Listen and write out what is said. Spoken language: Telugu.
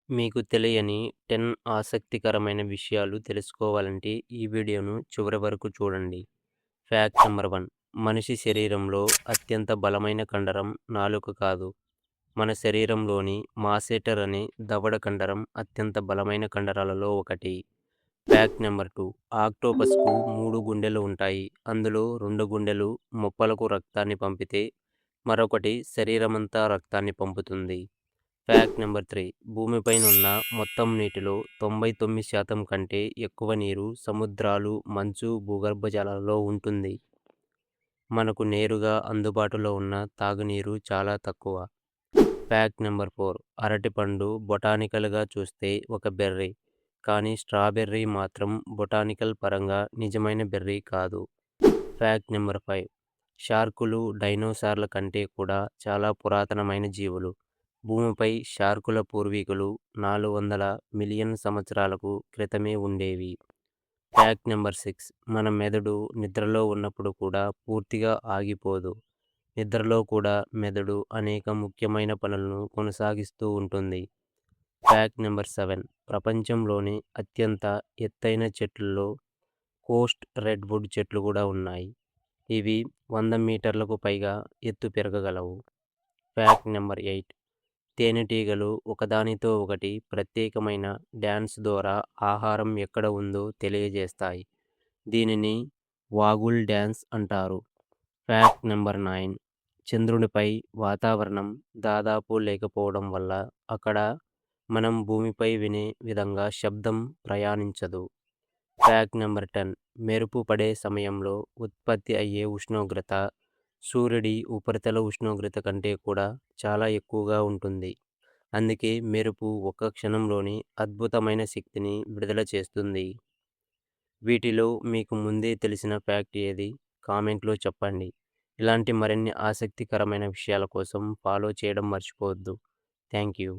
మీకు తెలియని 10 ఆసక్తికరమైన విషయాలు తెలుసుకోవాలంటే ఈ వీడియోను చివరి వరకు చూడండి. Fact number 1. మనిషి శరీరంలో అత్యంత బలమైన కండరం నాలుక కాదు. మన శరీరంలోని మాసెటర్ అనే దవడ కండరం అత్యంత బలమైన కండరాలలో ఒకటి. Fact number 2. ఆక్టోపస్‌కు 3 గుండెలు ఉంటాయి. అందులో 2 గుండెలు మొప్పలకు రక్తాన్ని పంపితే, మరొకటి శరీరమంతా రక్తాన్ని పంపుతుంది. Fact number 3. భూమిపైనున్న మొత్తం నీటిలో 99% కంటే ఎక్కువ నీరు సముద్రాలు, మంచు, భూగర్భ జలాలలో ఉంటుంది. మనకు నేరుగా అందుబాటులో ఉన్న తాగునీరు చాలా తక్కువ. Fact number 4. అరటిపండు బొటానికల్‌గా చూస్తే ఒక బెర్రీ. కానీ స్ట్రాబెర్రీ మాత్రం బొటానికల్ పరంగా నిజమైన బెర్రీ కాదు. Fact number 5. షార్కులు డైనోసార్ల కంటే కూడా చాలా పురాతనమైన జీవులు. భూమిపై షార్కుల పూర్వీకులు 400 మిలియన్ సంవత్సరాలకు క్రితమే ఉండేవి. Fact number 6. మన మెదడు నిద్రలో ఉన్నప్పుడు కూడా పూర్తిగా ఆగిపోదు. నిద్రలో కూడా మెదడు అనేక ముఖ్యమైన పనులను కొనసాగిస్తూ ఉంటుంది. Fact number 7. ప్రపంచంలోని అత్యంత ఎత్తైన చెట్లలో కోస్ట్ రెడ్‌వుడ్ చెట్లు కూడా ఉన్నాయి. ఇవి 100 మీటర్లకు పైగా ఎత్తు పెరగగలవు. Fact number 8. తేనెటీగలు ఒకదానితో ఒకటి ప్రత్యేకమైన డ్యాన్స్ ద్వారా ఆహారం ఎక్కడ ఉందో తెలియజేస్తాయి. దీనిని వాగుల్ డ్యాన్స్ అంటారు. Fact number 9. చంద్రునిపై వాతావరణం దాదాపు లేకపోవడం వల్ల అక్కడ మనం భూమిపై వినే విధంగా శబ్దం ప్రయాణించదు. Fact number 10. మెరుపు పడే సమయంలో ఉత్పత్తి అయ్యే ఉష్ణోగ్రత సూర్యుడి ఉపరితల ఉష్ణోగ్రత కంటే కూడా చాలా ఎక్కువగా ఉంటుంది. అందుకే మెరుపు ఒక్క క్షణంలోనే అద్భుతమైన శక్తిని విడుదల చేస్తుంది. వీటిలో మీకు ముందే తెలిసిన ఫ్యాక్ట్ ఏది? కామెంట్‌లో చెప్పండి. ఇలాంటి మరిన్ని ఆసక్తికరమైన విషయాల కోసం ఫాలో చేయడం మర్చిపోవద్దు. Thank you.